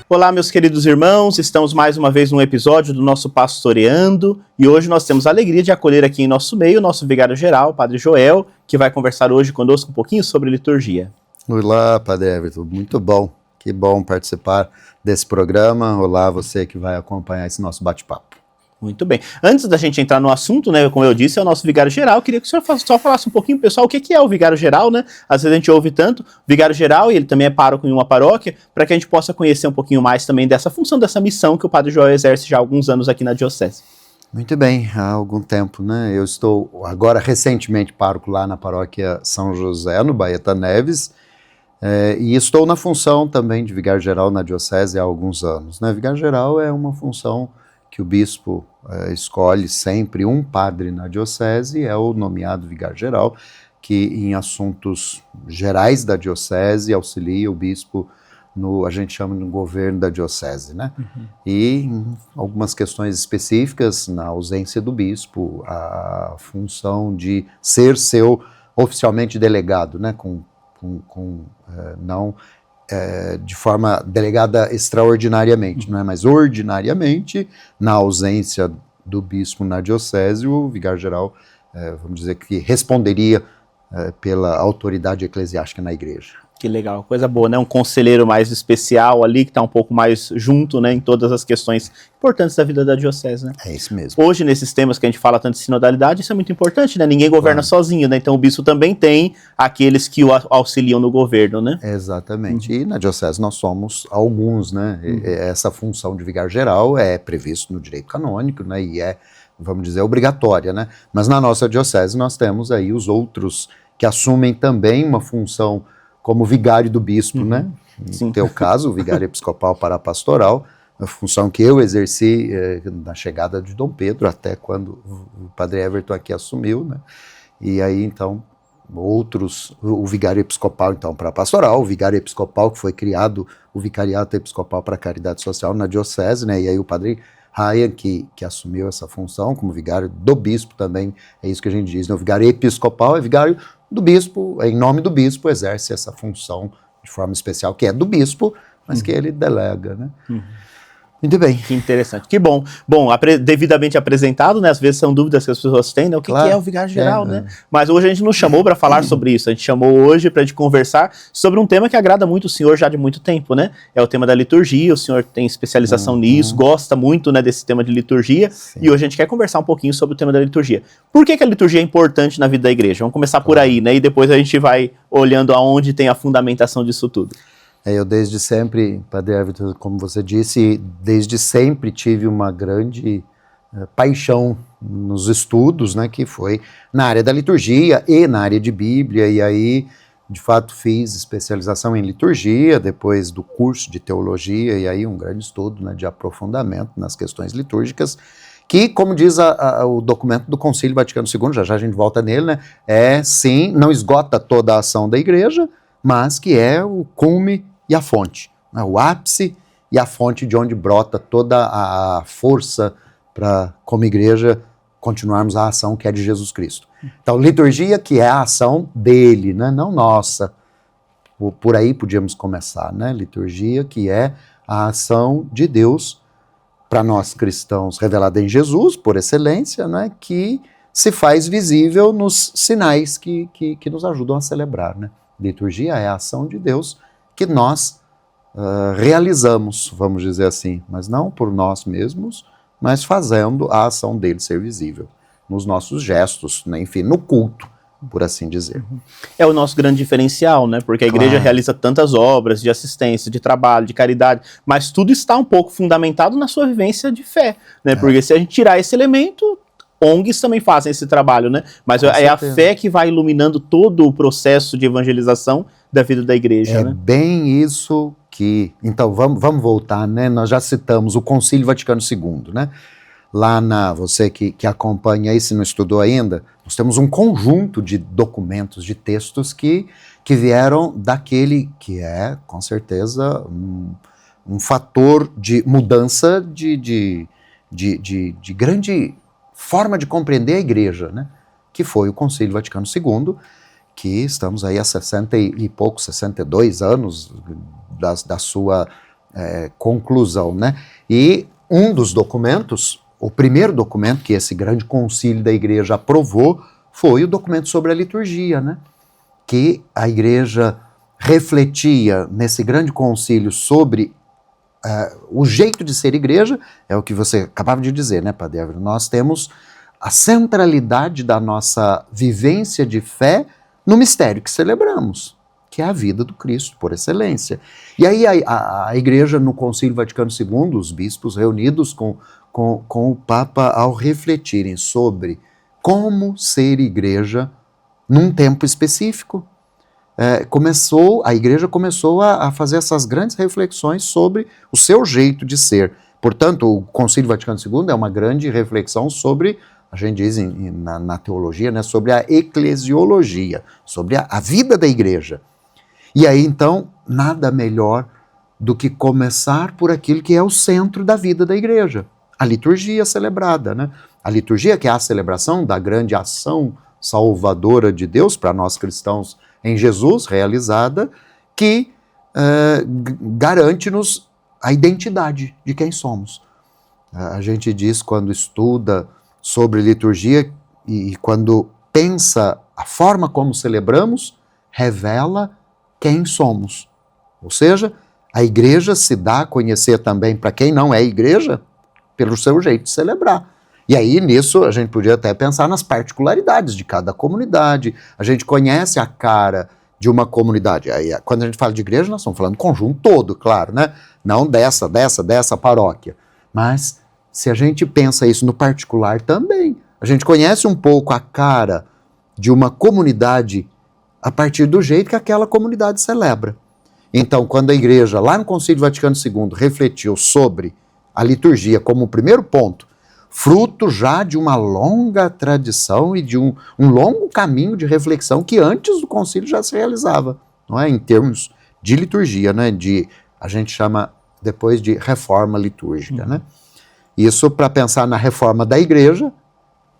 Olá, meus queridos irmãos, estamos mais uma vez num episódio do nosso Pastoreando e hoje nós temos a alegria de acolher aqui em nosso meio o nosso vigário-geral, Padre Joel, que vai conversar hoje conosco um pouquinho sobre liturgia. Olá, Padre Everton, muito bom, que bom participar desse programa. Olá, você que vai acompanhar esse nosso bate-papo. Muito bem. Antes da gente entrar no assunto, né, como eu disse, é o nosso vigário-geral. Queria que o senhor só falasse um pouquinho, pessoal, o que é o vigário-geral, né? Às vezes a gente ouve tanto vigário-geral, e ele também é pároco em uma paróquia, para que a gente possa conhecer um pouquinho mais também dessa função, dessa missão que o Padre Joel exerce já há alguns anos aqui na Diocese. Muito bem, há algum tempo, né? Eu estou agora recentemente pároco lá na paróquia São José, no Baeta Neves, e estou na função também de vigário-geral na Diocese há alguns anos, né? Vigário-geral é uma função que o bispo escolhe sempre um padre na diocese, é o nomeado vigário-geral, que em assuntos gerais da diocese auxilia o bispo a gente chama no governo da diocese, né? Uhum. E em algumas questões específicas, na ausência do bispo, a função de ser seu oficialmente delegado, né? Não de forma delegada extraordinariamente, não é? Mas ordinariamente, na ausência do bispo na diocese, o vigário-geral, vamos dizer que responderia pela autoridade eclesiástica na igreja. Que legal, coisa boa, né? Um conselheiro mais especial ali, que está um pouco mais junto, né, em todas as questões importantes da vida da diocese, né? É isso mesmo. Hoje, nesses temas que a gente fala tanto de sinodalidade, isso é muito importante, né? Ninguém governa sozinho, né? Então o bispo também tem aqueles que o auxiliam no governo, né? Exatamente. E na diocese nós somos alguns, né? Essa função de vigário-geral é previsto no direito canônico, né? E vamos dizer, obrigatória, né? Mas na nossa diocese nós temos aí os outros que assumem também uma função como vigário do bispo, né? No teu caso, o vigário episcopal parapastoral, a função que eu exerci na chegada de Dom Pedro, até quando o Padre Everton aqui assumiu, né? E aí, então, o vigário episcopal, então, para a pastoral, o vigário episcopal que foi criado, o vicariato episcopal para a caridade social na diocese, né? E aí o Padre Ryan, que assumiu essa função como vigário do bispo também, é isso que a gente diz, né? O vigário episcopal é vigário do bispo, em nome do bispo, exerce essa função de forma especial, que é do bispo, mas que ele delega, né? Muito bem. Que interessante, que bom. Bom, devidamente apresentado, né? Às vezes são dúvidas que as pessoas têm, né? O que é o vigário-geral, né? Mas hoje a gente não chamou para falar sobre isso, a gente chamou hoje para a gente conversar sobre um tema que agrada muito o senhor já de muito tempo, né? É o tema da liturgia, o senhor tem especialização nisso, gosta muito, né, desse tema de liturgia. Sim. E hoje a gente quer conversar um pouquinho sobre o tema da liturgia. Por que a liturgia é importante na vida da igreja? Vamos começar por aí, né? E depois a gente vai olhando aonde tem a fundamentação disso tudo. Eu desde sempre, Padre Everton, como você disse, desde sempre tive uma grande paixão nos estudos, né, que foi na área da liturgia e na área de Bíblia, e aí, de fato, fiz especialização em liturgia, depois do curso de teologia, e aí um grande estudo, né, de aprofundamento nas questões litúrgicas, que, como diz o documento do Concílio Vaticano II, já a gente volta nele, né, sim, não esgota toda a ação da igreja, mas que é o cume e a fonte, né? O ápice e a fonte de onde brota toda a força para, como igreja, continuarmos a ação que é de Jesus Cristo. Então, liturgia que é a ação dele, né? Não nossa. Por aí podíamos começar, né? Liturgia que é a ação de Deus para nós cristãos, revelada em Jesus, por excelência, né? Que se faz visível nos sinais que nos ajudam a celebrar, né? Liturgia é a ação de Deus que nós realizamos, vamos dizer assim, mas não por nós mesmos, mas fazendo a ação dele ser visível, nos nossos gestos, né? Enfim, no culto, por assim dizer. É o nosso grande diferencial, né? Porque a igreja realiza tantas obras de assistência, de trabalho, de caridade, mas tudo está um pouco fundamentado na sua vivência de fé, né? Porque se a gente tirar esse elemento, ONGs também fazem esse trabalho, né? Mas é a fé que vai iluminando todo o processo de evangelização da vida da igreja, né? É bem isso que... Então, vamos voltar, né? Nós já citamos o Concílio Vaticano II, né? Lá você que acompanha aí, se não estudou ainda, nós temos um conjunto de documentos, de textos que vieram daquele que é, com certeza, um fator de mudança de grande forma de compreender a igreja, né? Que foi o Concílio Vaticano II, que estamos aí há 62 anos da sua conclusão, né? E um dos documentos, o primeiro documento que esse grande concílio da igreja aprovou foi o documento sobre a liturgia, né? Que a igreja refletia nesse grande concílio sobre o jeito de ser igreja, é o que você acabava de dizer, né, Padre Évero? Nós temos a centralidade da nossa vivência de fé no mistério que celebramos, que é a vida do Cristo, por excelência. E aí a igreja, no Concílio Vaticano II, os bispos reunidos com o Papa, ao refletirem sobre como ser igreja num tempo específico, a igreja começou a fazer essas grandes reflexões sobre o seu jeito de ser. Portanto, o Concílio Vaticano II é uma grande reflexão sobre, a gente diz na teologia, né, sobre a eclesiologia, sobre a vida da igreja. E aí, então, nada melhor do que começar por aquilo que é o centro da vida da igreja, a liturgia celebrada, né? A liturgia, que é a celebração da grande ação salvadora de Deus para nós cristãos em Jesus, realizada, que garante-nos a identidade de quem somos. A gente diz, quando estuda sobre liturgia e quando pensa a forma como celebramos, revela quem somos. Ou seja, a igreja se dá a conhecer também para quem não é igreja pelo seu jeito de celebrar. E aí, nisso, a gente podia até pensar nas particularidades de cada comunidade. A gente conhece a cara de uma comunidade. Aí, quando a gente fala de igreja, nós estamos falando do conjunto todo, claro, né? Não dessa paróquia. Mas, se a gente pensa isso no particular também, a gente conhece um pouco a cara de uma comunidade a partir do jeito que aquela comunidade celebra. Então, quando a igreja, lá no Concílio Vaticano II, refletiu sobre a liturgia como o primeiro ponto, fruto já de uma longa tradição e de um longo caminho de reflexão que antes do concílio já se realizava, não é? Em termos de liturgia, né? A gente chama depois de reforma litúrgica, né? Isso para pensar na reforma da igreja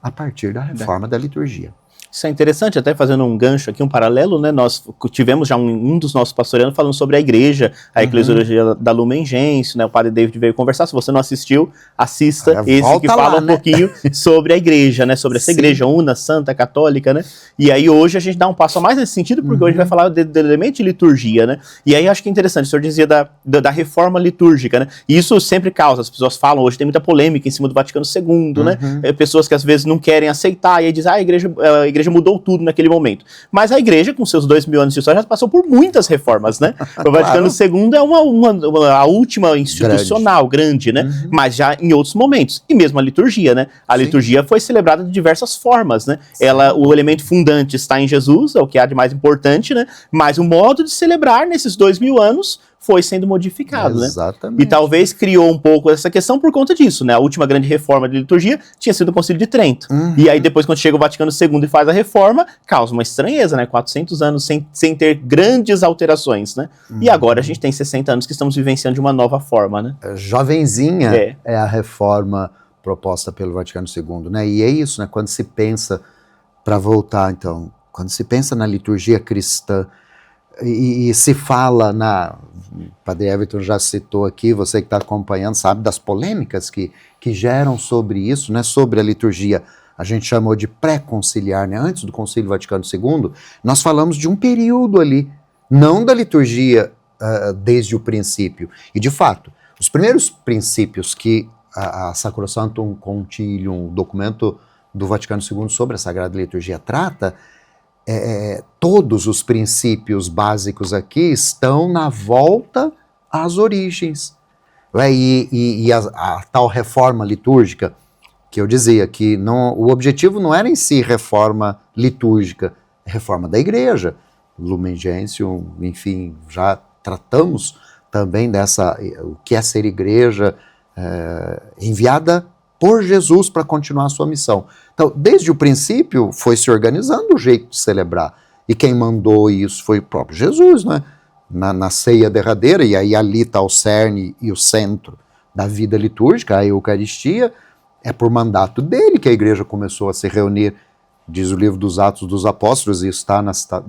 a partir da reforma da liturgia. Isso é interessante, até fazendo um gancho aqui, um paralelo, né? Nós tivemos já um dos nossos pastoreanos falando sobre a igreja, a eclesiologia da Lumen Gentium, né? O padre David veio conversar. Se você não assistiu, assista esse que fala um pouquinho sobre a igreja, né? Sobre essa igreja una, santa, católica, né? E aí hoje a gente dá um passo a mais nesse sentido, porque hoje vai falar do elemento de liturgia, né? E aí acho que é interessante, o senhor dizia da reforma litúrgica, né? E isso sempre causa, as pessoas falam, hoje tem muita polêmica em cima do Vaticano II, né? Pessoas que às vezes não querem aceitar, e aí dizem, a igreja mudou tudo naquele momento. Mas a igreja, com seus 2000 anos de história, já passou por muitas reformas, né? O Vaticano II é a última institucional grande, né? Mas já em outros momentos. E mesmo a liturgia, né? A liturgia foi celebrada de diversas formas, né? O elemento fundante está em Jesus, é o que há de mais importante, né? Mas o modo de celebrar nesses 2000 anos foi sendo modificado, né? Exatamente. E talvez criou um pouco essa questão por conta disso, né? A última grande reforma de liturgia tinha sido o Concílio de Trento. E aí depois, quando chega o Vaticano II e faz a reforma, causa uma estranheza, né? 400 anos sem ter grandes alterações, né? E agora a gente tem 60 anos que estamos vivenciando de uma nova forma, né? Jovenzinha é a reforma proposta pelo Vaticano II, né? E é isso, né? Quando se pensa, para voltar então, quando se pensa na liturgia cristã, e se fala o Padre Everton já citou aqui, você que está acompanhando sabe das polêmicas que geram sobre isso, né, sobre a liturgia, a gente chamou de pré-conciliar, né, antes do Concílio Vaticano II, nós falamos de um período ali, não da liturgia desde o princípio. E de fato, os primeiros princípios que a Sacrosanctum Concilium, o documento do Vaticano II sobre a Sagrada Liturgia, trata, todos os princípios básicos aqui estão na volta às origens. E a tal reforma litúrgica, que eu dizia que o objetivo não era em si reforma litúrgica, é reforma da igreja. Lumen Gentium, enfim, já tratamos também o que é ser igreja enviada por Jesus para continuar a sua missão. Então, desde o princípio, foi se organizando o jeito de celebrar. E quem mandou isso foi o próprio Jesus, né? Na ceia derradeira, e aí ali está o cerne e o centro da vida litúrgica, a Eucaristia, é por mandato dele que a igreja começou a se reunir, diz o livro dos Atos dos Apóstolos, e está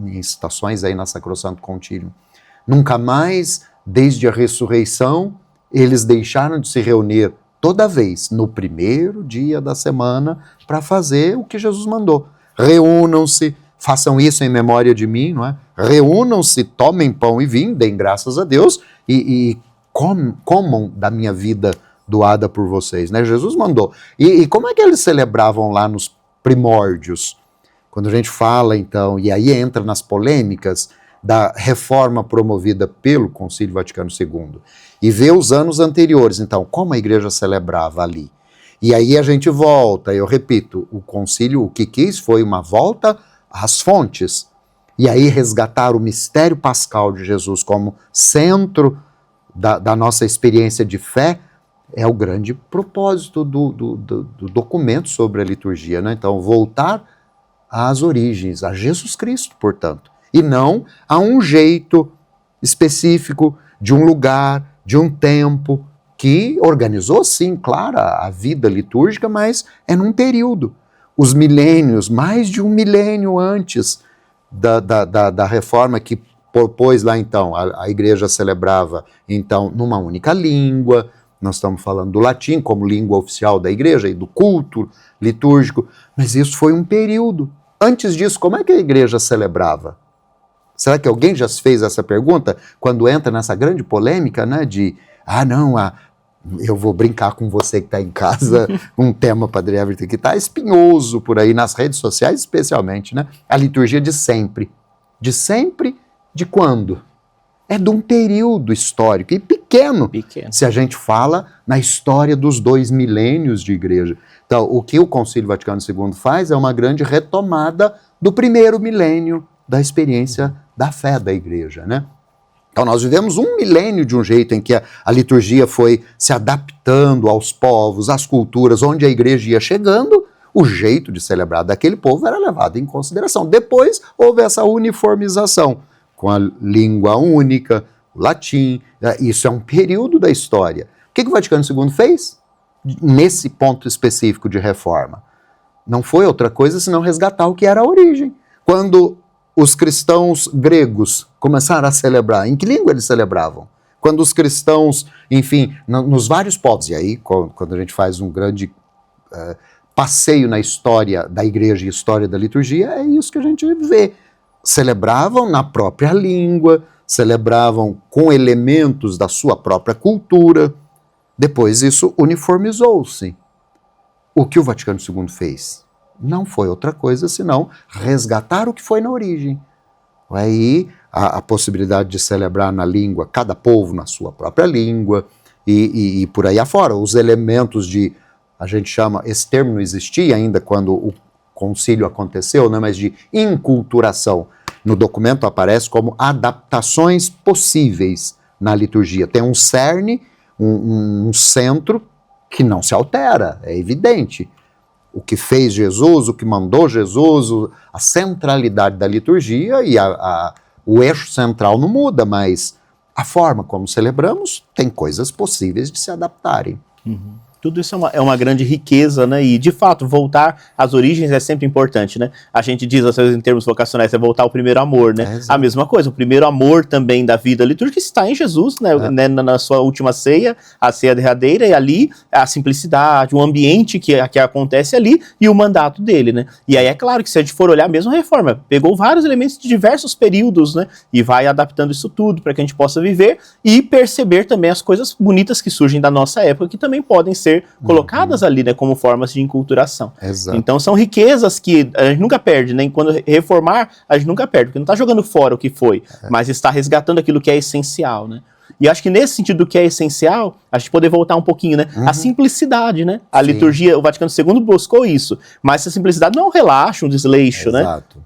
em citações aí na Sacrosanctum Concilium. Nunca mais desde a ressurreição, eles deixaram de se reunir toda vez no primeiro dia da semana para fazer o que Jesus mandou. Reúnam-se, façam isso em memória de mim, não é? Reúnam-se, tomem pão e vinho, deem graças a Deus e comam da minha vida doada por vocês, né? Jesus mandou. E como é que eles celebravam lá nos primórdios? Quando a gente fala, então, e aí entra nas polêmicas da reforma promovida pelo Concílio Vaticano II, e vê os anos anteriores, então, como a igreja celebrava ali. E aí a gente volta, eu repito, o concílio o que quis foi uma volta às fontes, e aí resgatar o mistério pascal de Jesus como centro da nossa experiência de fé, é o grande propósito do documento sobre a liturgia, né? Então, voltar às origens, a Jesus Cristo, portanto, e não a um jeito específico de um lugar, de um tempo, que organizou, sim, claro, a vida litúrgica, mas é num período. Os milênios, mais de um milênio antes da reforma que propôs lá, então, a igreja celebrava, então, numa única língua. Nós estamos falando do latim como língua oficial da igreja e do culto litúrgico, mas isso foi um período. Antes disso, como é que a igreja celebrava? Será que alguém já se fez essa pergunta? Quando entra nessa grande polêmica, né, de, eu vou brincar com você que está em casa, um tema, Padre Everton, que está espinhoso por aí, nas redes sociais especialmente, né? A liturgia de sempre. De sempre, de quando? É de um período histórico, e pequeno, se a gente fala na história dos 2 milênios de igreja. Então, o que o Concílio Vaticano II faz é uma grande retomada do primeiro milênio da experiência da fé da igreja, né? Então, nós vivemos um milênio de um jeito em que a liturgia foi se adaptando aos povos, às culturas, onde a igreja ia chegando, o jeito de celebrar daquele povo era levado em consideração. Depois, houve essa uniformização, com a língua única, o latim, isso é um período da história. O que o Vaticano II fez? Nesse ponto específico de reforma. Não foi outra coisa senão resgatar o que era a origem. Quando os cristãos gregos começaram a celebrar, em que língua eles celebravam? Quando os cristãos, enfim, nos vários povos, e aí quando a gente faz um grande passeio na história da igreja e história da liturgia, é isso que a gente vê. Celebravam na própria língua, celebravam com elementos da sua própria cultura. Depois isso uniformizou-se. O que o Vaticano II fez? Não foi outra coisa senão resgatar o que foi na origem. Aí a possibilidade de celebrar na língua, cada povo na sua própria língua, e por aí afora. Os elementos a gente chama, esse termo não existia ainda quando o concílio aconteceu, né, mas de inculturação. No documento aparece como adaptações possíveis na liturgia. Tem um cerne, um centro que não se altera, é evidente. O que fez Jesus, o que mandou Jesus, a centralidade da liturgia e o eixo central não muda, mas a forma como celebramos tem coisas possíveis de se adaptarem. Uhum. Tudo isso é uma grande riqueza, né? E, de fato, voltar às origens é sempre importante, né? A gente diz, às vezes, em termos vocacionais, é voltar ao primeiro amor, né? A mesma coisa, o primeiro amor também da vida litúrgica está em Jesus, né? Na sua última ceia, a ceia derradeira, e ali a simplicidade, o ambiente que acontece ali e o mandato dele, né? E aí é claro que se a gente for olhar mesmo a reforma, pegou vários elementos de diversos períodos, né? E vai adaptando isso tudo para que a gente possa viver e perceber também as coisas bonitas que surgem da nossa época, que também podem ser colocadas ali, né, como formas de enculturação. Exato. Então são riquezas que a gente nunca perde, né? Quando reformar, a gente nunca perde, porque não está jogando fora o que foi, mas está resgatando aquilo que é essencial, né? E acho que nesse sentido do que é essencial, a gente poder voltar um pouquinho, né? A simplicidade, né? A liturgia, o Vaticano II buscou isso, mas essa simplicidade não é um relaxo, um desleixo, né? Exato.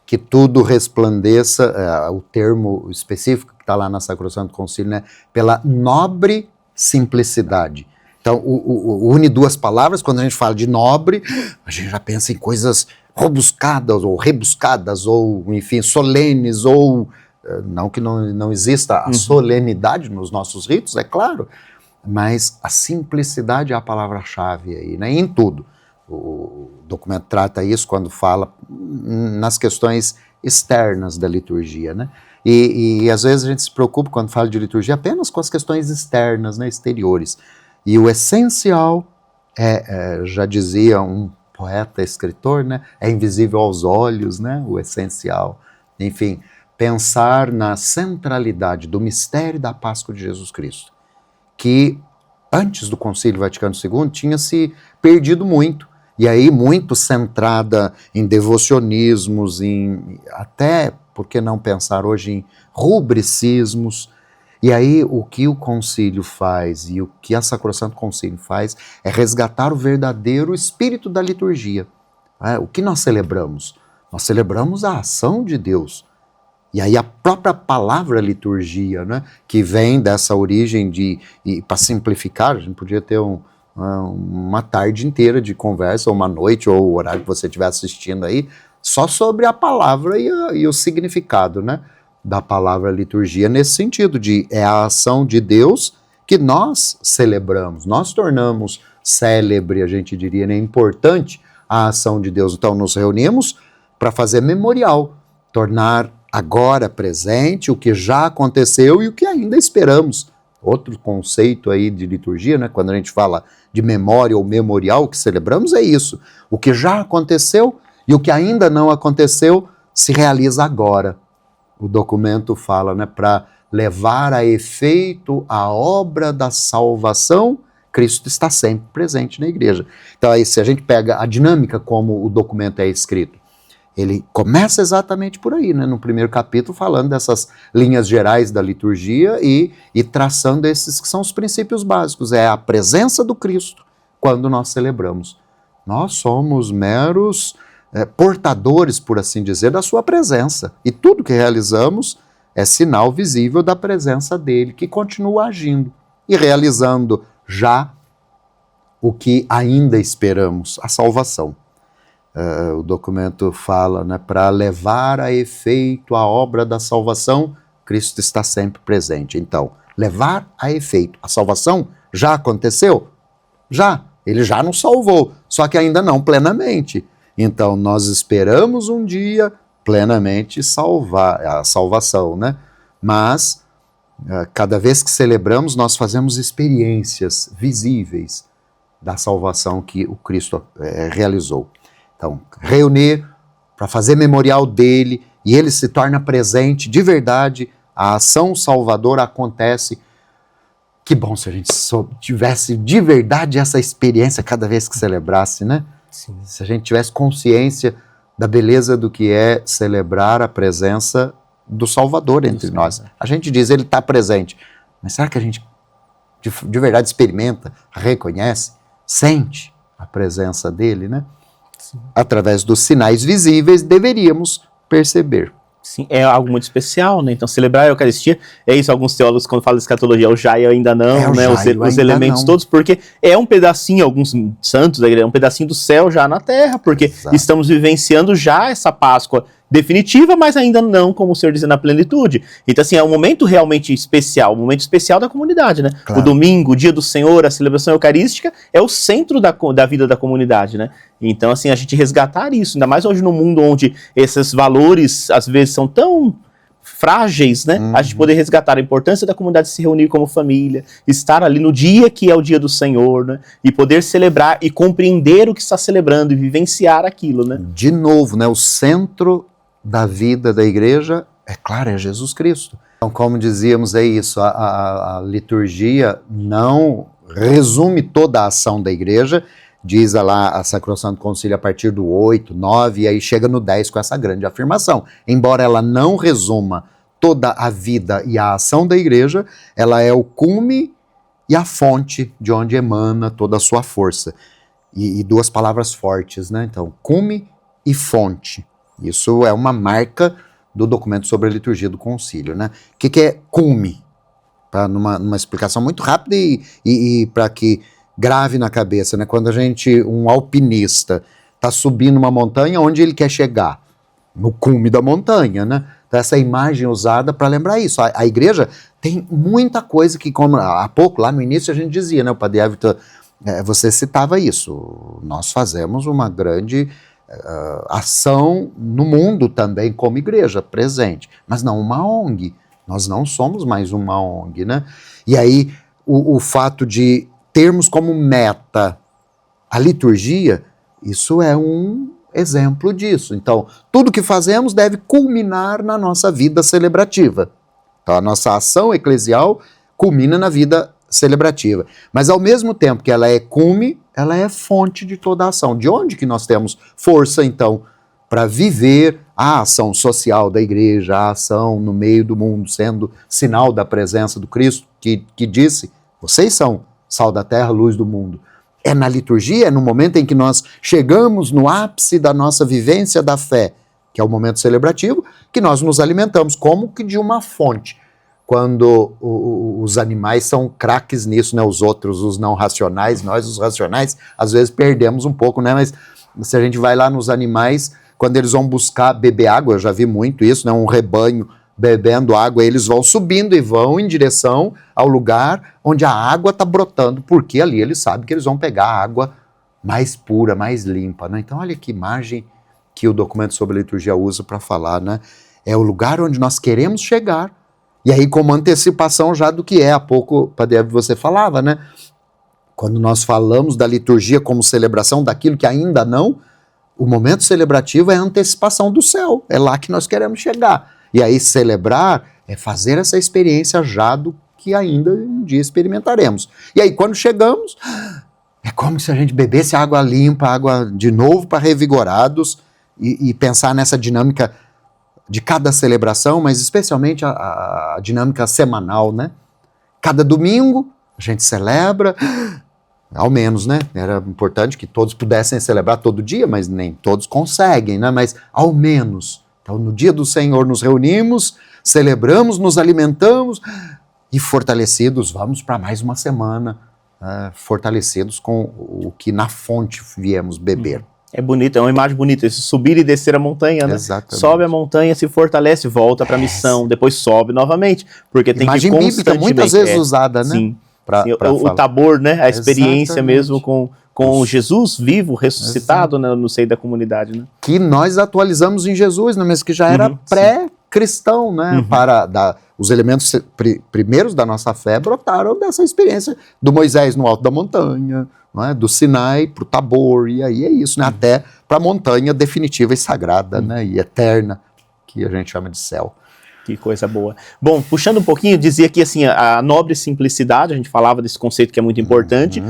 Que tudo resplandeça, o termo específico que está lá na Sacrosanto Concílio, né? Pela nobre simplicidade. Então, une duas palavras, quando a gente fala de nobre, a gente já pensa em coisas rebuscadas, ou, enfim, solenes, ou, não que não exista a solenidade nos nossos ritos, é claro, mas a simplicidade é a palavra-chave aí, né, em tudo. O documento trata isso quando fala nas questões externas da liturgia, né? E às vezes a gente se preocupa quando fala de liturgia apenas com as questões externas, né, exteriores. E o essencial já dizia um poeta, escritor, né, é invisível aos olhos, né, o essencial. Enfim, pensar na centralidade do mistério da Páscoa de Jesus Cristo, que antes do Concílio Vaticano II tinha se perdido muito, e aí muito centrada em devocionismos, até, por que não pensar hoje, em rubricismos. E aí o que o concílio faz e o que a Sacrosanto Concílio faz é resgatar o verdadeiro espírito da liturgia. O que nós celebramos? Nós celebramos a ação de Deus. E aí a própria palavra liturgia, né, que vem dessa origem e para simplificar, a gente podia ter uma tarde inteira de conversa, ou uma noite, ou o horário que você estiver assistindo aí, só sobre a palavra e o significado, né, da palavra liturgia, nesse sentido de é a ação de Deus que nós celebramos, nós tornamos célebre, a gente diria, né, importante a ação de Deus. Então nos reunimos para fazer memorial, tornar agora presente o que já aconteceu e o que ainda esperamos. Outro conceito aí de liturgia, né, quando a gente fala de memória ou memorial, o que celebramos é isso. O que já aconteceu e o que ainda não aconteceu se realiza agora. O documento fala, né, para levar a efeito a obra da salvação, Cristo está sempre presente na igreja. Então aí, se a gente pega a dinâmica como o documento é escrito, ele começa exatamente por aí, né? No primeiro capítulo, falando dessas linhas gerais da liturgia e traçando esses que são os princípios básicos. É a presença do Cristo quando nós celebramos. Nós somos meros portadores, por assim dizer, da sua presença. E tudo que realizamos é sinal visível da presença dele, que continua agindo e realizando já o que ainda esperamos, a salvação. O documento fala, né, para levar a efeito a obra da salvação, Cristo está sempre presente. Então, levar a efeito a salvação já aconteceu? Já. Ele já nos salvou, só que ainda não plenamente. Então, nós esperamos um dia plenamente salvar a salvação, né? Mas, cada vez que celebramos, nós fazemos experiências visíveis da salvação que o Cristo realizou. Então, reunir para fazer memorial dele, e ele se torna presente de verdade, a ação salvadora acontece. Que bom se a gente tivesse de verdade essa experiência cada vez que celebrasse, né? Sim. Se a gente tivesse consciência da beleza do que é celebrar a presença do Salvador entre nós. A gente diz, ele está presente, mas será que a gente de verdade experimenta, reconhece, sente a presença dele, né? Sim. Através dos sinais visíveis, deveríamos perceber. Sim, é algo muito especial, né? Então, celebrar a Eucaristia, é isso, alguns teólogos, quando falam de escatologia, o já e ainda não, né? Os elementos todos, porque é um pedacinho, alguns santos da igreja, é um pedacinho do céu já na terra, porque estamos vivenciando já essa Páscoa definitiva, mas ainda não, como o senhor diz, na plenitude. Então, assim, é um momento realmente especial, um momento especial da comunidade, né? Claro. O domingo, o dia do Senhor, a celebração eucarística, é o centro da vida da comunidade, né? Então, assim, a gente resgatar isso, ainda mais hoje no mundo onde esses valores, às vezes, são tão frágeis, né? A gente poder resgatar a importância da comunidade se reunir como família, estar ali no dia que é o dia do Senhor, né? E poder celebrar e compreender o que está celebrando e vivenciar aquilo, né? De novo, né? O centro da vida da igreja, é claro, é Jesus Cristo. Então, como dizíamos, é isso, a liturgia não resume toda a ação da igreja, diz lá a Sacrosanto Concílio a partir do 8, 9, e aí chega no 10 com essa grande afirmação. Embora ela não resuma toda a vida e a ação da igreja, ela é o cume e a fonte de onde emana toda a sua força. E duas palavras fortes, né? Então, cume e fonte. Isso é uma marca do documento sobre a liturgia do concílio, né? O que é cume? Para numa explicação muito rápida e para que grave na cabeça, né? Quando um alpinista está subindo uma montanha, onde ele quer chegar? No cume da montanha, né? Então essa imagem usada para lembrar isso. A igreja tem muita coisa que, como há pouco, lá no início a gente dizia, né? O Padre Everton, você citava isso. Nós fazemos uma grande ação no mundo também como igreja presente, mas não uma ONG. Nós não somos mais uma ONG, né? E aí o fato de termos como meta a liturgia, isso é um exemplo disso. Então, tudo que fazemos deve culminar na nossa vida celebrativa. Então, a nossa ação eclesial culmina na vida celebrativa. Mas, ao mesmo tempo que ela é cume, ela é fonte de toda a ação. De onde que nós temos força, então, para viver a ação social da igreja, a ação no meio do mundo, sendo sinal da presença do Cristo, que disse, vocês são sal da terra, luz do mundo. É na liturgia, é no momento em que nós chegamos no ápice da nossa vivência da fé, que é o momento celebrativo, que nós nos alimentamos, como que de uma fonte. Quando os animais são craques nisso, né? Os outros, os não racionais, nós, os racionais, às vezes perdemos um pouco, né? Mas se a gente vai lá nos animais, quando eles vão buscar beber água, eu já vi muito isso, né? Um rebanho bebendo água, eles vão subindo e vão em direção ao lugar onde a água está brotando, porque ali eles sabem que eles vão pegar a água mais pura, mais limpa, né? Então olha que imagem que o documento sobre a liturgia usa para falar, né? É o lugar onde nós queremos chegar, e aí como antecipação já do que é, há pouco, Padre, você falava, né? Quando nós falamos da liturgia como celebração daquilo que ainda não, o momento celebrativo é a antecipação do céu, é lá que nós queremos chegar. E aí celebrar é fazer essa experiência já do que ainda um dia experimentaremos. E aí quando chegamos, é como se a gente bebesse água limpa, água de novo para revigorados e pensar nessa dinâmica de cada celebração, mas especialmente a dinâmica semanal, né? Cada domingo a gente celebra, ao menos, né? Era importante que todos pudessem celebrar todo dia, mas nem todos conseguem, né? Mas ao menos... Então, no dia do Senhor nos reunimos, celebramos, nos alimentamos e fortalecidos, vamos para mais uma semana, fortalecidos com o que na fonte viemos beber. É bonito, é uma imagem bonita, esse subir e descer a montanha, né? Exatamente. Sobe a montanha, se fortalece, volta para a missão, depois sobe novamente, porque tem imagem que bíblica muitas vezes usada, né? Sim. O Tabor, né? A experiência Exatamente. Mesmo com Jesus vivo, ressuscitado, né, no seio da comunidade, né? Que nós atualizamos em Jesus, né, mas que já era pré-cristão, né? Os elementos primeiros da nossa fé brotaram dessa experiência do Moisés no alto da montanha, não é? Do Sinai para o Tabor, e aí é isso, né? Até para a montanha definitiva e sagrada, né? E eterna, que a gente chama de céu. Que coisa boa. Bom, puxando um pouquinho, dizia que assim, a nobre simplicidade, a gente falava desse conceito que é muito importante,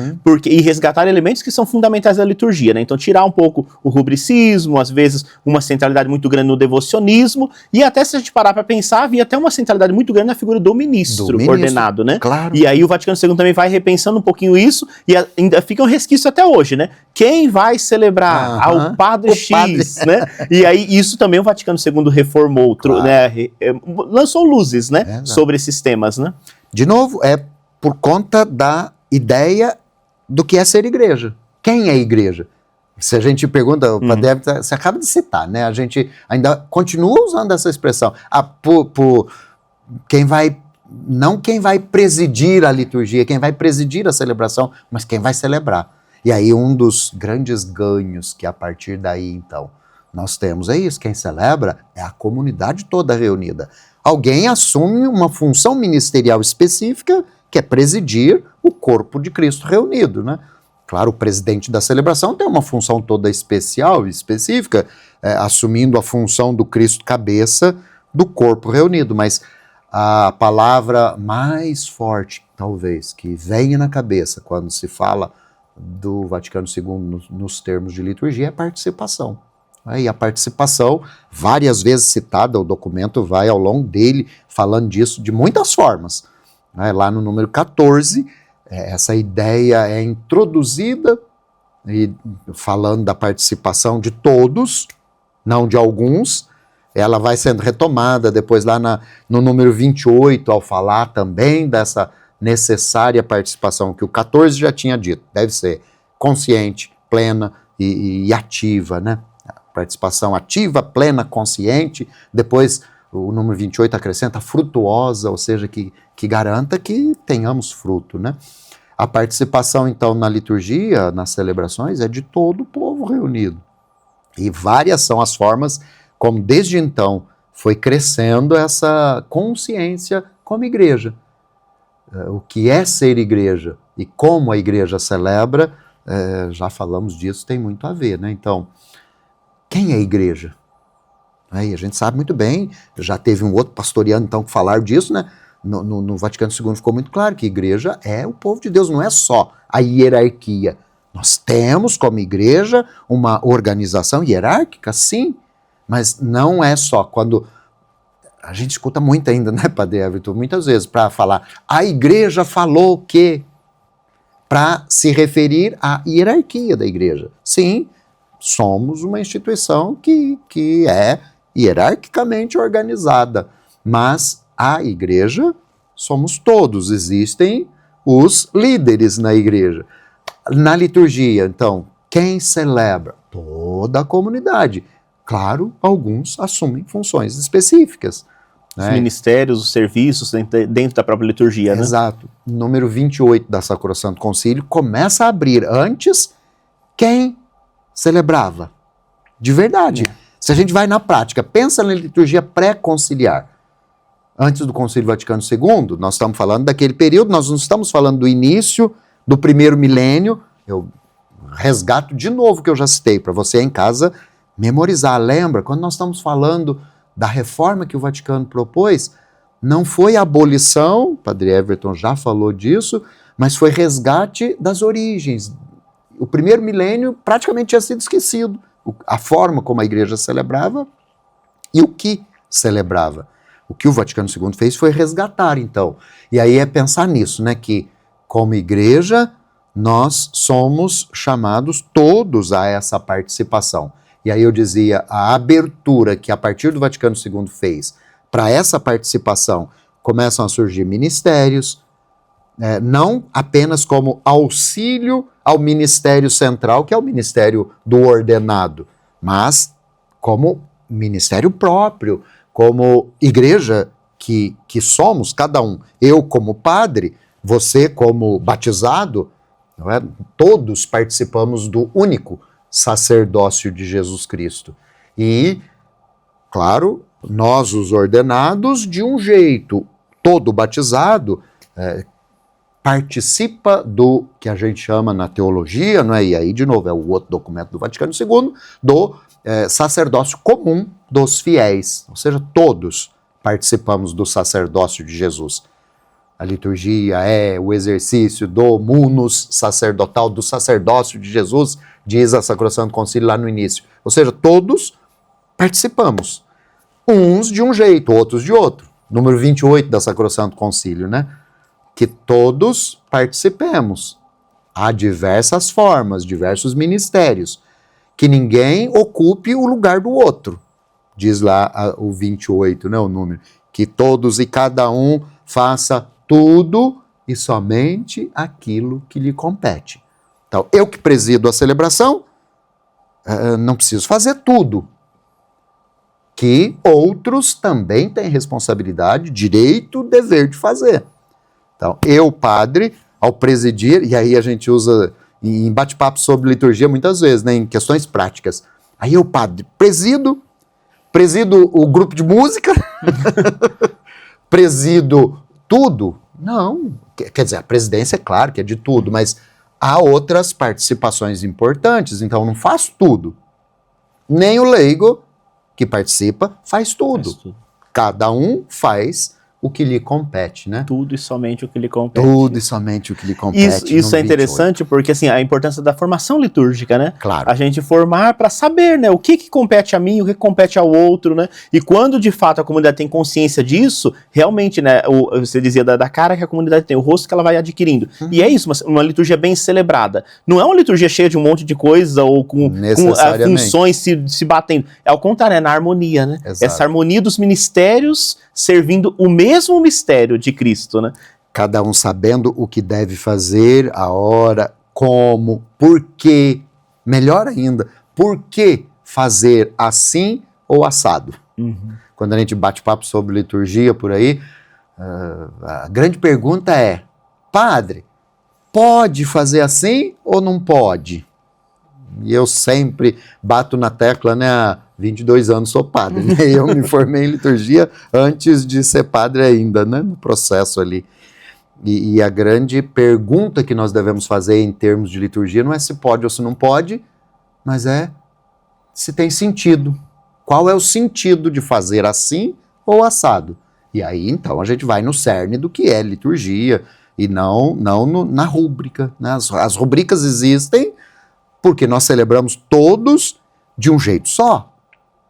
e resgatar elementos que são fundamentais da liturgia, né? Então tirar um pouco o rubricismo, às vezes uma centralidade muito grande no devocionismo, e até se a gente parar para pensar, havia até uma centralidade muito grande na figura do ministro ordenado, né? Claro. E aí o Vaticano II também vai repensando um pouquinho isso, e ainda fica um resquício até hoje, né? Quem vai celebrar? O Padre X, né? E aí isso também o Vaticano II reformou, né? Lançou luzes, né, sobre esses temas, né? De novo, é por conta da ideia do que é ser igreja. Quem é igreja? Se a gente pergunta, o Padre, você acaba de citar, né? A gente ainda continua usando essa expressão. Não quem vai presidir a liturgia, quem vai presidir a celebração, mas quem vai celebrar. E aí um dos grandes ganhos que a partir daí, então, nós temos é isso, quem celebra é a comunidade toda reunida. Alguém assume uma função ministerial específica, que é presidir o corpo de Cristo reunido, né? Claro, o presidente da celebração tem uma função toda especial, específica, assumindo a função do Cristo cabeça do corpo reunido, mas a palavra mais forte, talvez, que venha na cabeça quando se fala do Vaticano II nos termos de liturgia é participação. E a participação, várias vezes citada, o documento vai ao longo dele falando disso de muitas formas. Lá no número 14, essa ideia é introduzida, e falando da participação de todos, não de alguns. Ela vai sendo retomada depois lá no número 28, ao falar também dessa necessária participação, que o 14 já tinha dito, deve ser consciente, plena e ativa, né? Participação ativa, plena, consciente. Depois o número 28 acrescenta frutuosa, ou seja, que garanta que tenhamos fruto, né? A participação, então, na liturgia, nas celebrações, é de todo o povo reunido. E várias são as formas como desde então foi crescendo essa consciência como igreja. O que é ser igreja e como a igreja celebra, já falamos disso, tem muito a ver, né? Então, quem é a igreja? E a gente sabe muito bem, já teve um outro pastoriano então que falar disso, né? No Vaticano II ficou muito claro que a igreja é o povo de Deus, não é só a hierarquia. Nós temos como igreja uma organização hierárquica, sim, mas não é só quando... A gente escuta muito ainda, né, Padre Everton, muitas vezes, para falar, a igreja falou que... Para se referir à hierarquia da igreja. Sim, somos uma instituição que é hierarquicamente organizada, mas a igreja somos todos, existem os líderes na igreja. Na liturgia, então, quem celebra? Toda a comunidade. Claro, alguns assumem funções específicas. Os ministérios, os serviços dentro da própria liturgia, né? Exato. Número 28 da Sacrosanto Concílio começa a abrir antes quem celebrava. De verdade. Se a gente vai na prática, pensa na liturgia pré-conciliar. Antes do Concílio Vaticano II, nós estamos falando daquele período, nós não estamos falando do início do primeiro milênio. Eu resgato de novo o que eu já citei, para você em casa memorizar. Lembra, quando nós estamos falando da reforma que o Vaticano propôs, não foi abolição, Padre Everton já falou disso, mas foi resgate das origens. O primeiro milênio praticamente tinha sido esquecido. A forma como a igreja celebrava e o que celebrava. O que o Vaticano II fez foi resgatar, então. E aí é pensar nisso, né, que como igreja nós somos chamados todos a essa participação. E aí eu dizia, a abertura que a partir do Vaticano II fez para essa participação, começam a surgir ministérios, não apenas como auxílio ao ministério central, que é o ministério do ordenado, mas como ministério próprio, como igreja que somos, cada um. Eu como padre, você como batizado, não é? Todos participamos do único sacerdócio de Jesus Cristo. E, claro, nós os ordenados de um jeito, todo batizado participa do que a gente chama na teologia, não é? E aí, de novo, é o outro documento do Vaticano II, do sacerdócio comum dos fiéis, ou seja, todos participamos do sacerdócio de Jesus. A liturgia é o exercício do munus sacerdotal, do sacerdócio de Jesus, diz a Sacrosanto Concílio lá no início. Ou seja, todos participamos. Uns de um jeito, outros de outro. Número 28 da Sacrosanto Concílio, né? Que todos participemos. Há diversas formas, diversos ministérios. Que ninguém ocupe o lugar do outro. Diz lá o 28, né, o número. Que todos e cada um faça tudo e somente aquilo que lhe compete. Então, eu que presido a celebração, não preciso fazer tudo. Que outros também têm responsabilidade, direito, dever de fazer. Então, eu, padre, ao presidir, e aí a gente usa em bate-papo sobre liturgia muitas vezes, né, em questões práticas. Aí eu, padre, presido o grupo de música, presido tudo. Não, quer dizer, a presidência é claro que é de tudo, mas há outras participações importantes, então eu não faço tudo. Nem o leigo que participa faz tudo. Cada um faz o que lhe compete, né? Tudo e somente o que lhe compete. Tudo e somente o que lhe compete. Isso é interessante porque, assim, a importância da formação litúrgica, né? Claro. A gente formar para saber, né? O que compete a mim, o que compete ao outro, né? E quando, de fato, a comunidade tem consciência disso, realmente, né? Você dizia da cara que a comunidade tem, o rosto que ela vai adquirindo. E é isso, uma liturgia bem celebrada. Não é uma liturgia cheia de um monte de coisa ou com funções se batendo. É ao contrário, é na harmonia, né? Exato. Essa harmonia dos ministérios servindo o mesmo mistério de Cristo, né? Cada um sabendo o que deve fazer, a hora, como, por quê. Melhor ainda, por que fazer assim ou assado? Quando a gente bate papo sobre liturgia por aí, a grande pergunta é, padre, pode fazer assim ou não pode? E eu sempre bato na tecla, né? Há 22 anos sou padre, né? Eu me formei em liturgia antes de ser padre ainda, né? No processo ali. E a grande pergunta que nós devemos fazer em termos de liturgia não é se pode ou se não pode, mas é se tem sentido. Qual é o sentido de fazer assim ou assado? E aí, então, a gente vai no cerne do que é liturgia e não na rúbrica. Né? As rubricas existem porque nós celebramos todos de um jeito só,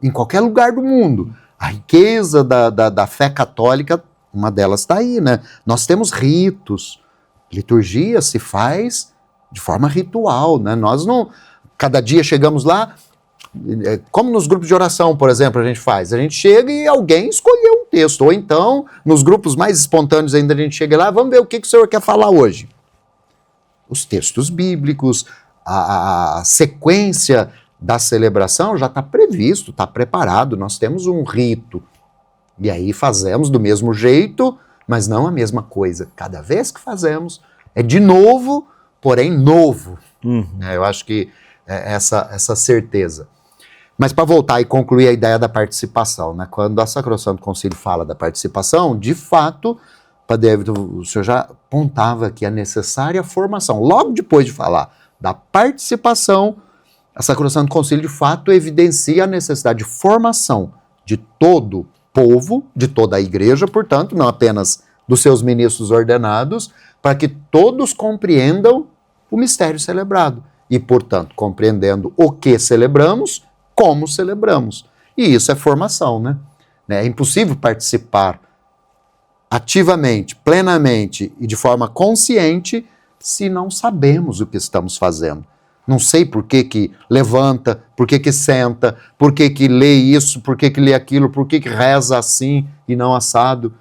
em qualquer lugar do mundo. A riqueza da fé católica, uma delas está aí, né? Nós temos ritos. Liturgia se faz de forma ritual, né? Nós não... Cada dia chegamos lá, como nos grupos de oração, por exemplo, a gente faz. A gente chega e alguém escolheu um texto. Ou então, nos grupos mais espontâneos ainda, a gente chega lá, vamos ver o que o senhor quer falar hoje. Os textos bíblicos, a sequência da celebração já está previsto, está preparado, nós temos um rito. E aí fazemos do mesmo jeito, mas não a mesma coisa. Cada vez que fazemos, é de novo, porém novo. Eu acho que é essa certeza. Mas para voltar e concluir a ideia da participação, né? Quando a Sacrosanto Concílio fala da participação, de fato, Padre Everton, o senhor já apontava que é necessária a formação. Logo depois de falar da participação, a Sacrosanto Concílio, de fato, evidencia a necessidade de formação de todo o povo, de toda a igreja, portanto, não apenas dos seus ministros ordenados, para que todos compreendam o mistério celebrado. E, portanto, compreendendo o que celebramos, como celebramos. E isso é formação, né? É impossível participar ativamente, plenamente e de forma consciente se não sabemos o que estamos fazendo. Não sei por que levanta, por que senta, por que lê isso, por que lê aquilo, por que reza assim e não assado.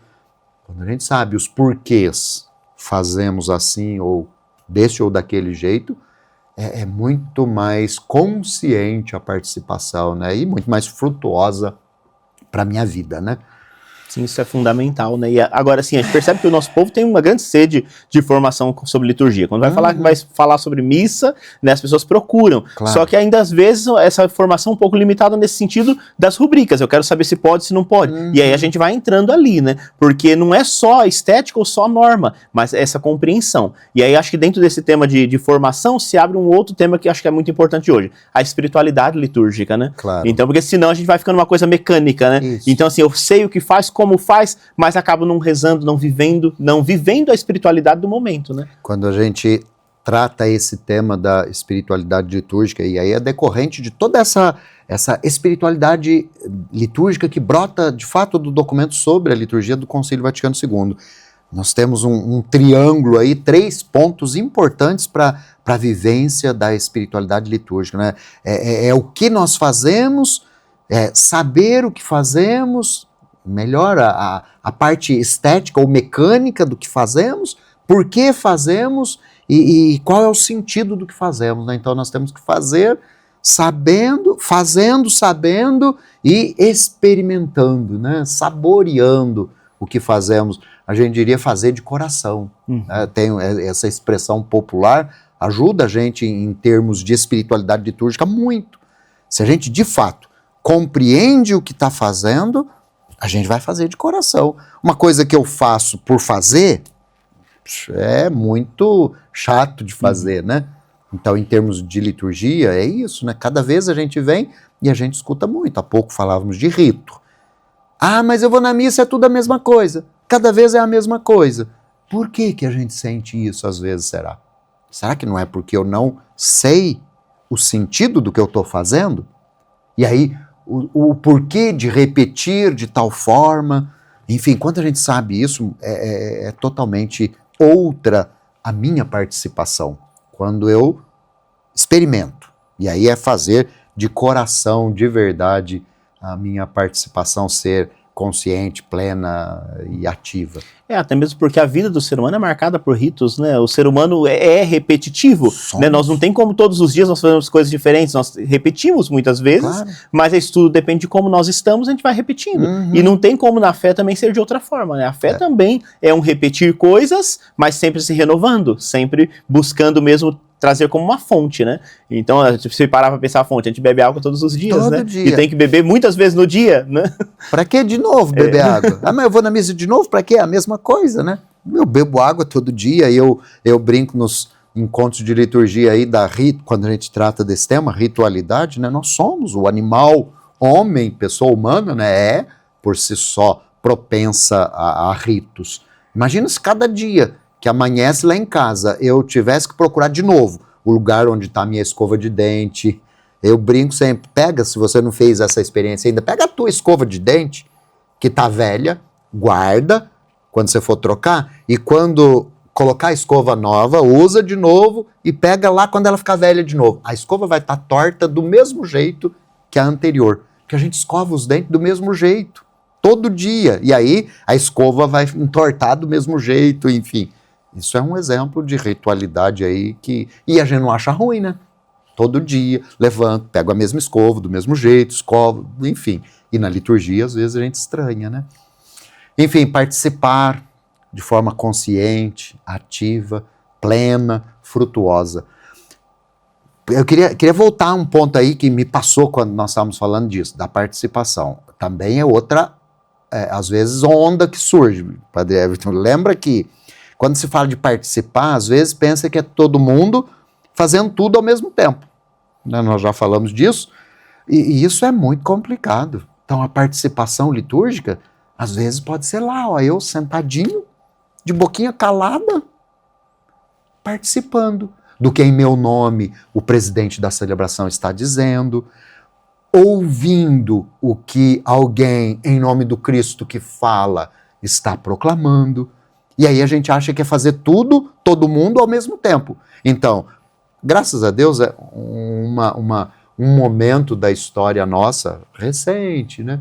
Quando a gente sabe os porquês fazemos assim ou desse ou daquele jeito, é muito mais consciente a participação, né? E muito mais frutuosa para a minha vida, né? Sim, isso é fundamental, né? E agora, sim, a gente percebe que o nosso povo tem uma grande sede de formação sobre liturgia. Quando vai falar sobre missa, né, as pessoas procuram. Claro. Só que ainda, às vezes, essa formação é um pouco limitada nesse sentido das rubricas. Eu quero saber se pode, se não pode. E aí a gente vai entrando ali, né? Porque não é só estética ou só norma, mas essa compreensão. E aí acho que dentro desse tema de formação se abre um outro tema que acho que é muito importante hoje. A espiritualidade litúrgica, né? Claro. Então, porque senão a gente vai ficando uma coisa mecânica, né? Isso. Então, assim, eu sei o que faz, como faz, mas acabo não rezando, não vivendo a espiritualidade do momento, né? Quando a gente trata esse tema da espiritualidade litúrgica, e aí é decorrente de toda essa espiritualidade litúrgica que brota, de fato, do documento sobre a liturgia do Concílio Vaticano II. Nós temos um triângulo aí, 3 pontos importantes para a vivência da espiritualidade litúrgica, né? É o que nós fazemos, saber o que fazemos, melhor a parte estética ou mecânica do que fazemos, por que fazemos e qual é o sentido do que fazemos, né? Então nós temos que fazer sabendo e experimentando, né? Saboreando o que fazemos. A gente diria fazer de coração. Tem essa expressão popular, ajuda a gente em termos de espiritualidade litúrgica muito. Se a gente de fato compreende o que está fazendo, a gente vai fazer de coração. Uma coisa que eu faço por fazer é muito chato de fazer, né? Então, em termos de liturgia, é isso, né? Cada vez a gente vem e a gente escuta muito. Há pouco falávamos de rito. Ah, mas eu vou na missa, é tudo a mesma coisa. Cada vez é a mesma coisa. Por que a gente sente isso às vezes, será? Será que não é porque eu não sei o sentido do que eu estou fazendo? E aí, o porquê de repetir de tal forma, enfim, quando a gente sabe isso, é totalmente outra a minha participação, quando eu experimento, e aí é fazer de coração, de verdade, a minha participação ser consciente, plena e ativa. Até mesmo porque a vida do ser humano é marcada por ritos, né? O ser humano é repetitivo, né? Nós não tem como todos os dias nós fazemos coisas diferentes, nós repetimos muitas vezes, claro. Mas isso tudo depende de como nós estamos, a gente vai repetindo. E não tem como na fé também ser de outra forma, né? A fé também é um repetir coisas, mas sempre se renovando, sempre buscando mesmo trazer como uma fonte, né? Então, se parar para pensar a fonte, a gente bebe água todos os dias, Todo né? dia. E tem que beber muitas vezes no dia, né? Para que de novo beber água? Ah, mas eu vou na missa de novo, para quê? É a mesma coisa, né? Eu bebo água todo dia, eu brinco nos encontros de liturgia aí quando a gente trata desse tema, ritualidade, né? Nós somos o animal, homem, pessoa humana, né? Por si só propensa a ritos. Imagina se cada dia que amanhece lá em casa eu tivesse que procurar de novo o lugar onde está a minha escova de dente. Eu brinco sempre, se você não fez essa experiência ainda, pega a tua escova de dente, que tá velha, guarda, quando você for trocar, e quando colocar a escova nova, usa de novo e pega lá quando ela ficar velha de novo. A escova vai estar torta do mesmo jeito que a anterior, porque a gente escova os dentes do mesmo jeito, todo dia, e aí a escova vai entortar do mesmo jeito, enfim. Isso é um exemplo de ritualidade aí e a gente não acha ruim, né? Todo dia, levanto, pego a mesma escova, do mesmo jeito, escovo, enfim. E na liturgia, às vezes, a gente estranha, né? Enfim, participar de forma consciente, ativa, plena, frutuosa. Eu queria voltar a um ponto aí que me passou quando nós estávamos falando disso, da participação. Também é outra, às vezes, onda que surge, Padre Everton. Lembra que, quando se fala de participar, às vezes pensa que é todo mundo fazendo tudo ao mesmo tempo. Nós já falamos disso, e isso é muito complicado. Então, a participação litúrgica, às vezes pode ser lá, eu sentadinho, de boquinha calada, participando do que em meu nome o presidente da celebração está dizendo, ouvindo o que alguém em nome do Cristo que fala está proclamando. E aí a gente acha que é fazer tudo, todo mundo ao mesmo tempo. Então, graças a Deus, é um momento da história nossa, recente, né?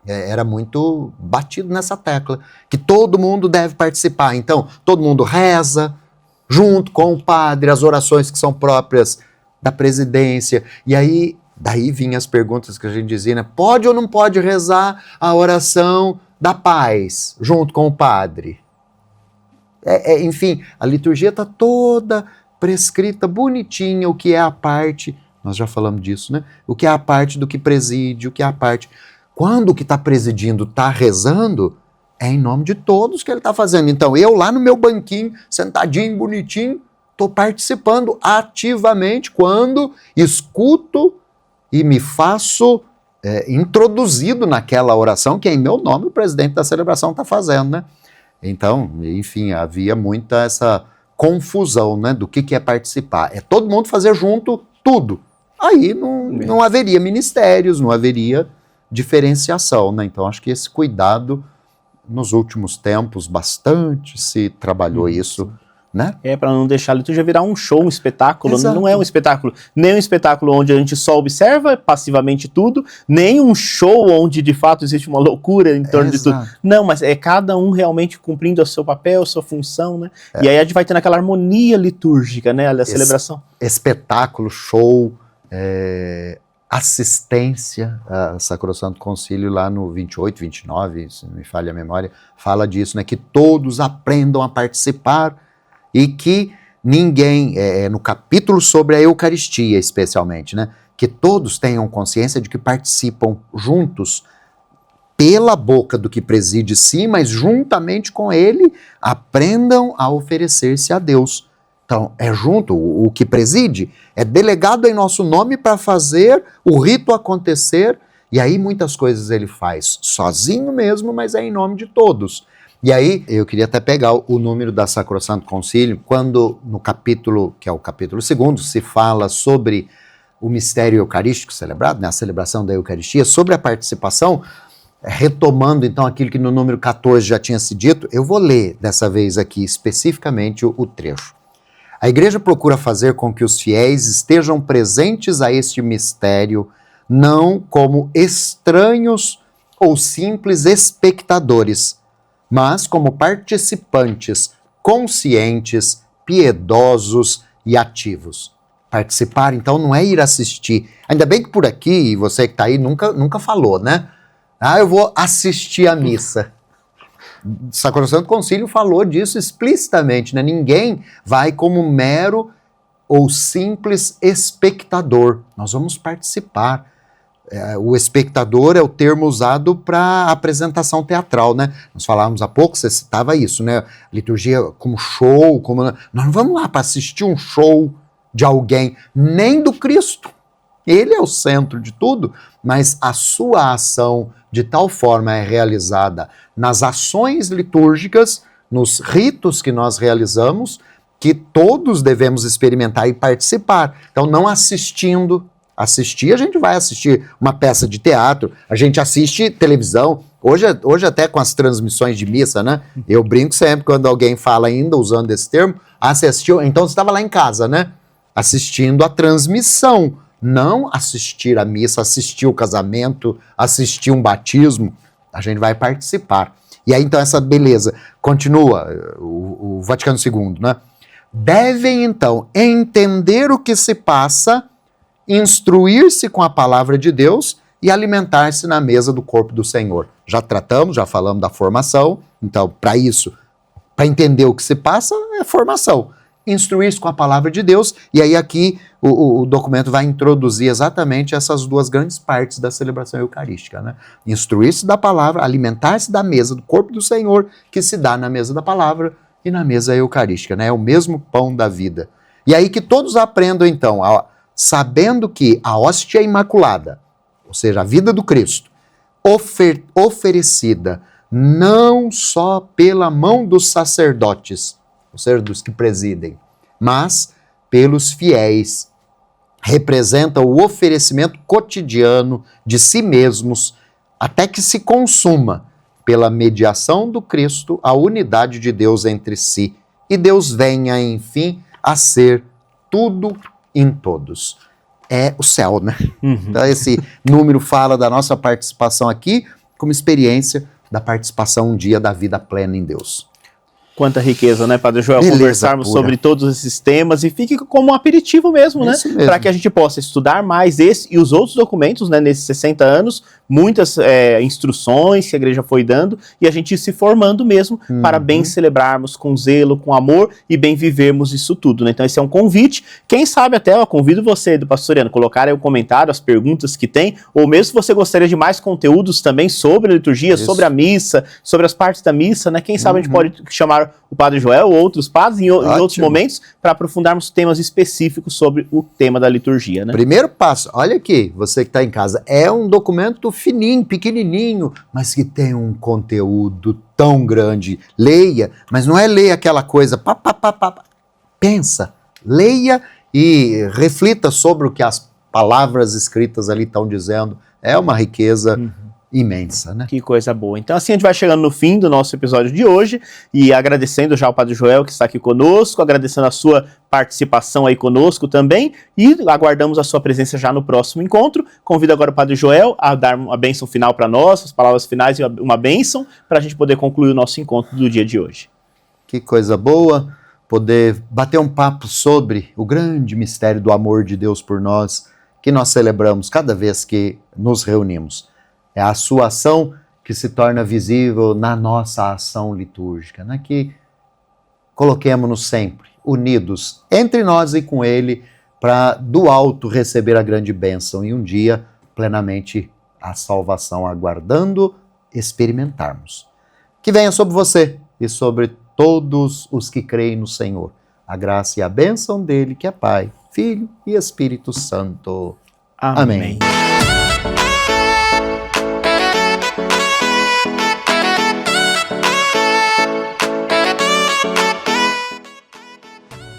Era muito batido nessa tecla, que todo mundo deve participar. Então, todo mundo reza, junto com o padre, as orações que são próprias da presidência. E aí, daí vinham as perguntas que a gente dizia, né? Pode ou não pode rezar a oração da paz, junto com o padre? Enfim, a liturgia está toda prescrita, bonitinha, o que é a parte, nós já falamos disso, né? O que é a parte do que preside, o que é a parte... Quando o que está presidindo está rezando, é em nome de todos que ele está fazendo. Então, eu lá no meu banquinho, sentadinho, bonitinho, estou participando ativamente quando escuto e me faço introduzido naquela oração que em meu nome o presidente da celebração está fazendo, né? Então, enfim, havia muita essa confusão, né, do que é participar. É todo mundo fazer junto tudo. Aí não haveria ministérios, não haveria diferenciação, né? Então, acho que esse cuidado, nos últimos tempos, bastante se trabalhou isso, né? Para não deixar a liturgia virar um show, um espetáculo. Exato. Não é um espetáculo, nem um espetáculo onde a gente só observa passivamente tudo, nem um show onde de fato existe uma loucura em torno de tudo. Não, mas é cada um realmente cumprindo o seu papel, a sua função, né? E aí a gente vai tendo aquela harmonia litúrgica, né? A celebração. Espetáculo, show, assistência. A Sacrosanto Concílio lá no 28, 29, se não me falha a memória, fala disso, né? Que todos aprendam a participar e que ninguém, no capítulo sobre a Eucaristia especialmente, né? Que todos tenham consciência de que participam juntos pela boca do que preside sim, mas juntamente com ele aprendam a oferecer-se a Deus. Então, é junto, o que preside é delegado em nosso nome para fazer o rito acontecer, e aí muitas coisas ele faz sozinho mesmo, mas é em nome de todos. E aí, eu queria até pegar o número da Sacrosanto Concílio, quando no capítulo, que é o capítulo 2, se fala sobre o mistério eucarístico celebrado, né, a celebração da Eucaristia, sobre a participação, retomando então aquilo que no número 14 já tinha se dito, eu vou ler dessa vez aqui especificamente o trecho. A Igreja procura fazer com que os fiéis estejam presentes a este mistério, não como estranhos ou simples espectadores, mas como participantes conscientes, piedosos e ativos. Participar, então, não é ir assistir. Ainda bem que por aqui, você que está aí, nunca falou, né? Eu vou assistir a missa. Sacrosanto Concílio falou disso explicitamente, né? Ninguém vai como mero ou simples espectador. Nós vamos participar. O espectador é o termo usado para apresentação teatral, né? Nós falávamos há pouco, você citava isso, né? Liturgia como show, nós não vamos lá para assistir um show de alguém, nem do Cristo. Ele é o centro de tudo, mas a sua ação de tal forma é realizada nas ações litúrgicas, nos ritos que nós realizamos, que todos devemos experimentar e participar. Então, não assistindo. Assistir, a gente vai assistir uma peça de teatro, a gente assiste televisão, hoje até com as transmissões de missa, né? Eu brinco sempre quando alguém fala ainda, usando esse termo, você assistiu, então você estava lá em casa, né? Assistindo a transmissão, não assistir a missa, assistir o casamento, assistir um batismo, a gente vai participar. E aí então essa beleza continua, o Vaticano II, né? Devem então entender o que se passa, instruir-se com a palavra de Deus e alimentar-se na mesa do corpo do Senhor. Já tratamos, já falamos da formação, então para isso, para entender o que se passa, é formação. Instruir-se com a palavra de Deus, e aí aqui o documento vai introduzir exatamente essas duas grandes partes da celebração eucarística, né? Instruir-se da palavra, alimentar-se da mesa do corpo do Senhor, que se dá na mesa da palavra e na mesa eucarística, né? É o mesmo pão da vida. E aí que todos aprendam então, sabendo que a hóstia imaculada, ou seja, a vida do Cristo, oferecida não só pela mão dos sacerdotes, ou seja, dos que presidem, mas pelos fiéis, representa o oferecimento cotidiano de si mesmos, até que se consuma, pela mediação do Cristo, a unidade de Deus entre si, e Deus venha, enfim, a ser tudo em todos. É o céu, né? Então esse número fala da nossa participação aqui como experiência da participação um dia da vida plena em Deus. Quanta riqueza, né, Padre Joel, Beleza conversarmos pura. Sobre todos esses temas, e fique como um aperitivo mesmo, né? Para que a gente possa estudar mais esse e os outros documentos, né, nesses 60 anos, muitas instruções que a igreja foi dando, e a gente ir se formando mesmo para bem celebrarmos com zelo, com amor e bem vivermos isso tudo, né? Então esse é um convite. Quem sabe até eu convido você, do Pastoriano, colocar aí o comentário, as perguntas que tem, ou mesmo se você gostaria de mais conteúdos também sobre a liturgia, sobre a missa, sobre as partes da missa, né? Quem sabe a gente pode chamar o Padre Joel ou outros padres em outros momentos para aprofundarmos temas específicos sobre o tema da liturgia, né? Primeiro passo, olha aqui, você que está em casa, é um documento fininho, pequenininho, mas que tem um conteúdo tão grande. Leia, mas não é ler aquela coisa, pensa, leia e reflita sobre o que as palavras escritas ali estão dizendo. É uma riqueza imensa, né? Que coisa boa. Então assim a gente vai chegando no fim do nosso episódio de hoje e agradecendo já ao Padre Joel que está aqui conosco, agradecendo a sua participação aí conosco também e aguardamos a sua presença já no próximo encontro. Convido agora o Padre Joel a dar uma bênção final para nós, as palavras finais e uma bênção para a gente poder concluir o nosso encontro do dia de hoje. Que coisa boa poder bater um papo sobre o grande mistério do amor de Deus por nós, que nós celebramos cada vez que nos reunimos. É a sua ação que se torna visível na nossa ação litúrgica, né? Que coloquemos-nos sempre unidos entre nós e com Ele para do alto receber a grande bênção e um dia plenamente a salvação aguardando experimentarmos. Que venha sobre você e sobre todos os que creem no Senhor a graça e a bênção dele, que é Pai, Filho e Espírito Santo. Amém.